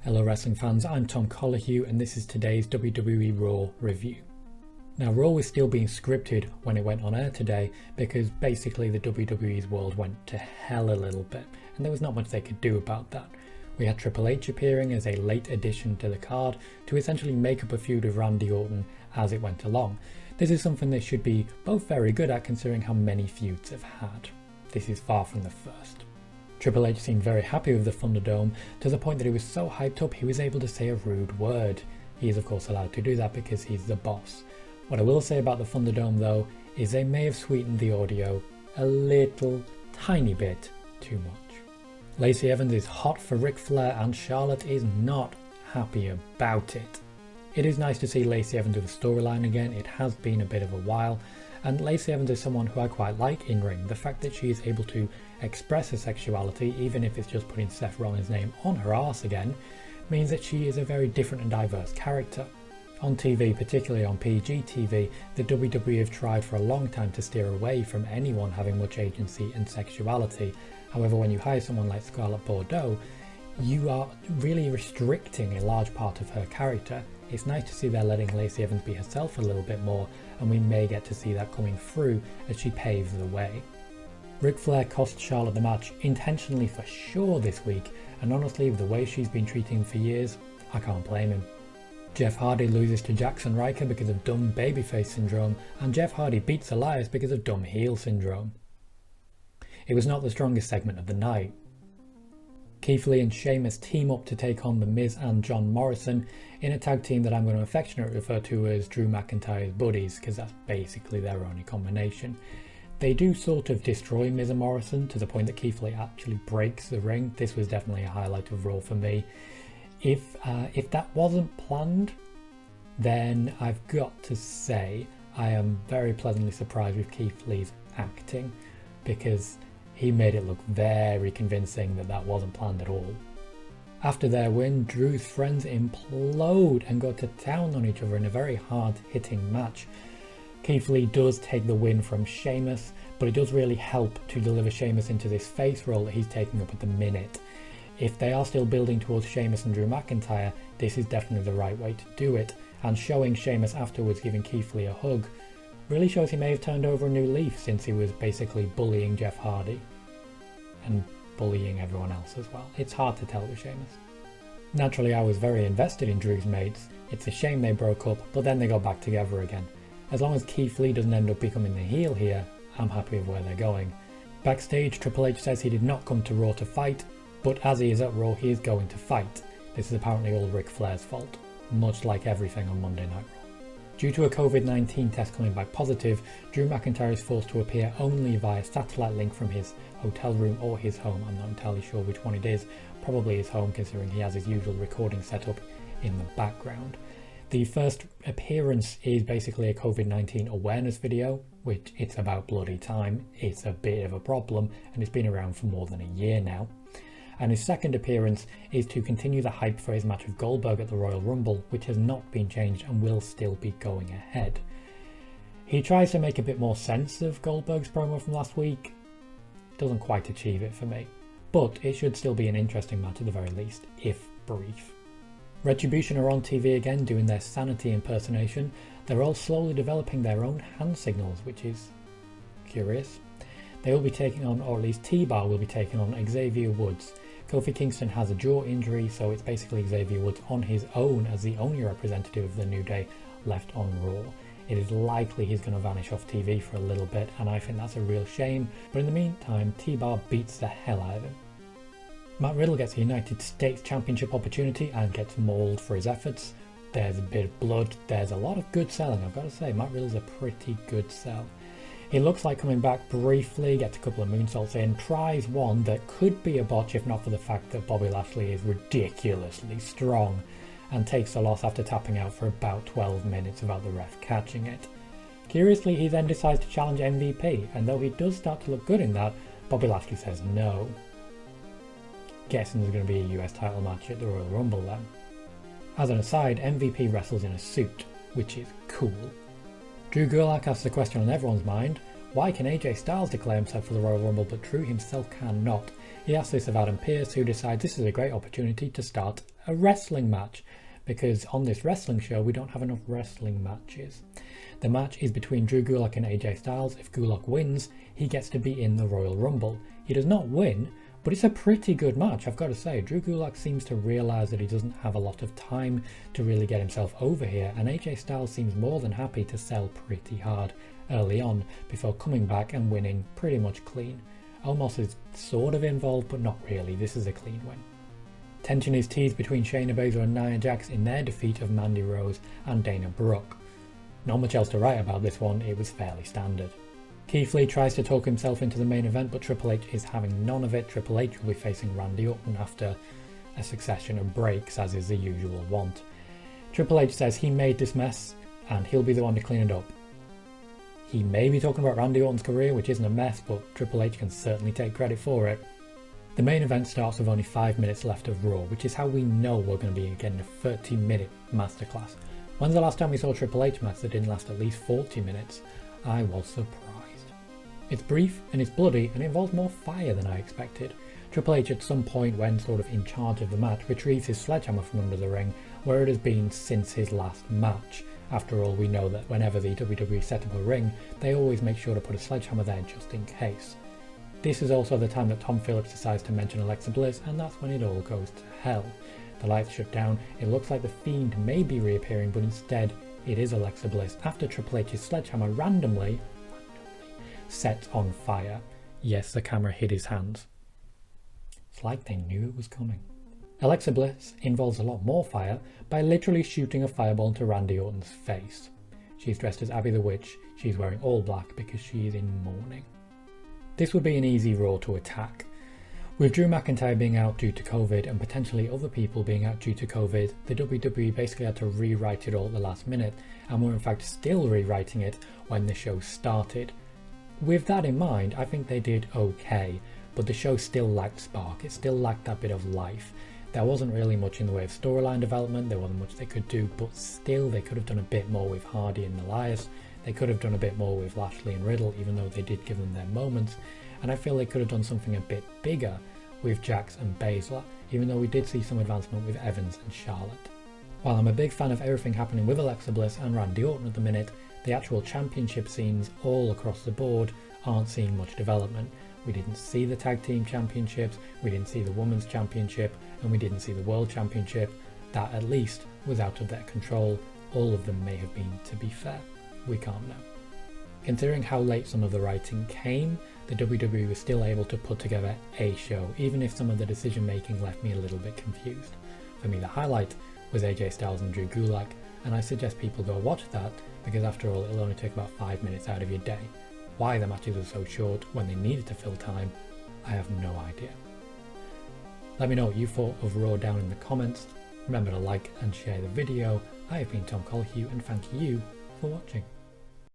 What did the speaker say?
Hello wrestling fans, I'm Tom Collihue and this is today's WWE Raw review. Now Raw was still being scripted when it went on air today because basically the WWE's world went to hell a little bit and there was not much they could do about that. We had Triple H appearing as a late addition to the card to essentially make up a feud with Randy Orton as it went along. This is something they should be both very good at considering how many feuds they've had. This is far from the first. Triple H seemed very happy with the Thunderdome to the point that he was so hyped up he was able to say a rude word. He is of course allowed to do that because he's the boss. What I will say about the Thunderdome though is they may have sweetened the audio a little tiny bit too much. Lacey Evans is hot for Ric Flair and Charlotte is not happy about it. It is nice to see Lacey Evans with a storyline again. It has been a bit of a while. And Lacey Evans is someone who I quite like in ring. The fact that she is able to express her sexuality, even if it's just putting Seth Rollins' name on her arse again, means that she is a very different and diverse character. On TV, particularly on PG TV, the WWE have tried for a long time to steer away from anyone having much agency and sexuality. However, when you hire someone like Scarlett Bordeaux, you are really restricting a large part of her character. It's nice to see they're letting Lacey Evans be herself a little bit more, and we may get to see that coming through as she paves the way. Ric Flair cost Charlotte the match intentionally for sure this week, and honestly with the way she's been treating him for years, I can't blame him. Jeff Hardy loses to Jackson Ryker because of dumb babyface syndrome, and Jeff Hardy beats Elias because of dumb heel syndrome. It was not the strongest segment of the night. Keith Lee and Sheamus team up to take on the Miz and John Morrison in a tag team that I'm going to affectionately refer to as Drew McIntyre's buddies because that's basically their only combination. They do sort of destroy Miz and Morrison to the point that Keith Lee actually breaks the ring. This was definitely a highlight of Raw for me. If that wasn't planned, then I've got to say I am very pleasantly surprised with Keith Lee's acting because he made it look very convincing that that wasn't planned at all. After their win, Drew's friends implode and go to town on each other in a very hard-hitting match. Keith Lee does take the win from Sheamus, but it does really help to deliver Sheamus into this face role that he's taking up at the minute. If they are still building towards Sheamus and Drew McIntyre, this is definitely the right way to do it, and showing Sheamus afterwards giving Keith Lee a hug really shows he may have turned over a new leaf since he was basically bullying Jeff Hardy and bullying everyone else as well. It's hard to tell with Sheamus. Naturally, I was very invested in Drew's mates. It's a shame they broke up, but then they got back together again. As long as Keith Lee doesn't end up becoming the heel here, I'm happy with where they're going. Backstage, Triple H says he did not come to Raw to fight, but as he is at Raw, he is going to fight. This is apparently all Ric Flair's fault, much like everything on Monday Night Raw. Due to a COVID-19 test coming back positive, Drew McIntyre is forced to appear only via satellite link from his hotel room or his home. I'm not entirely sure which one it is, probably his home considering he has his usual recording setup in the background. The first appearance is basically a COVID-19 awareness video, which it's about bloody time. It's a bit of a problem and it's been around for more than a year now. And his second appearance is to continue the hype for his match with Goldberg at the Royal Rumble, which has not been changed and will still be going ahead. He tries to make a bit more sense of Goldberg's promo from last week. Doesn't quite achieve it for me, but it should still be an interesting match at the very least, if brief. Retribution are on TV again doing their Sanity impersonation. They're all slowly developing their own hand signals, which is curious. They will be taking on, or at least T-Bar will be taking on Xavier Woods. Kofi Kingston has a jaw injury, so it's basically Xavier Woods on his own as the only representative of the New Day left on Raw. It is likely he's going to vanish off TV for a little bit, and I think that's a real shame, but in the meantime, T-Bar beats the hell out of him. Matt Riddle gets a United States Championship opportunity and gets mauled for his efforts. There's a bit of blood, there's a lot of good selling, I've got to say, Matt Riddle's a pretty good sell. He looks like coming back briefly, gets a couple of moonsaults in, tries one that could be a botch if not for the fact that Bobby Lashley is ridiculously strong, and takes the loss after tapping out for about 12 minutes without the ref catching it. Curiously, he then decides to challenge MVP, and though he does start to look good in that, Bobby Lashley says no. Guessing there's going to be a US title match at the Royal Rumble then. As an aside, MVP wrestles in a suit, which is cool. Drew Gulak asks the question on everyone's mind, why can AJ Styles declare himself for the Royal Rumble but Drew himself cannot? He asks this of Adam Pearce, who decides this is a great opportunity to start a wrestling match, because on this wrestling show we don't have enough wrestling matches. The match is between Drew Gulak and AJ Styles. If Gulak wins, he gets to be in the Royal Rumble. He does not win, but it's a pretty good match, I've got to say. Drew Gulak seems to realise that he doesn't have a lot of time to really get himself over here, and AJ Styles seems more than happy to sell pretty hard early on before coming back and winning pretty much clean. Omos is sort of involved, but not really. This is a clean win. Tension is teased between Shayna Baszler and Nia Jax in their defeat of Mandy Rose and Dana Brooke. Not much else to write about this one, it was fairly standard. Keith Lee tries to talk himself into the main event, but Triple H is having none of it. Triple H will be facing Randy Orton after a succession of breaks, as is the usual want. Triple H says he made this mess and he'll be the one to clean it up. He may be talking about Randy Orton's career, which isn't a mess, but Triple H can certainly take credit for it. The main event starts with only 5 minutes left of Raw, which is how we know we're going to be getting a 30-minute masterclass. When's the last time we saw a Triple H match that didn't last at least 40 minutes? I was surprised. It's brief and it's bloody and it involves more fire than I expected. Triple H at some point, when sort of in charge of the match, retrieves his sledgehammer from under the ring, where it has been since his last match. After all, we know that whenever the WWE set up a ring, they always make sure to put a sledgehammer there just in case. This is also the time that Tom Phillips decides to mention Alexa Bliss, and that's when it all goes to hell. The lights shut down, it looks like the Fiend may be reappearing, but instead it is Alexa Bliss after Triple H's sledgehammer randomly set on fire. Yes, the camera hid his hands. It's like they knew it was coming. Alexa Bliss involves a lot more fire by literally shooting a fireball into Randy Orton's face. She's dressed as Abby the Witch. She's wearing all black because she is in mourning. This would be an easy Raw to attack. With Drew McIntyre being out due to COVID and potentially other people being out due to COVID, the WWE basically had to rewrite it all at the last minute, and were in fact still rewriting it when the show started. With that in mind, I think they did okay, but the show still lacked spark. It still lacked that bit of life. There wasn't really much in the way of storyline development, there wasn't much they could do, but still they could have done a bit more with Hardy and Elias. They could have done a bit more with Lashley and Riddle, even though they did give them their moments, and I feel they could have done something a bit bigger with Jax and Baszler, even though we did see some advancement with Evans and Charlotte. While I'm a big fan of everything happening with Alexa Bliss and Randy Orton at the minute, the actual championship scenes all across the board aren't seeing much development. We didn't see the tag team championships, we didn't see the women's championship, and we didn't see the world championship. That at least was out of their control. All of them may have been, to be fair. We can't know. Considering how late some of the writing came, the WWE was still able to put together a show, even if some of the decision making left me a little bit confused. For me, the highlight was AJ Styles and Drew Gulak, and I suggest people go watch that, because after all it'll only take about 5 minutes out of your day. Why the matches were so short when they needed to fill time, I have no idea. Let me know what you thought of Raw down in the comments. Remember to like and share the video. I have been Tom Colhue, and thank you for watching.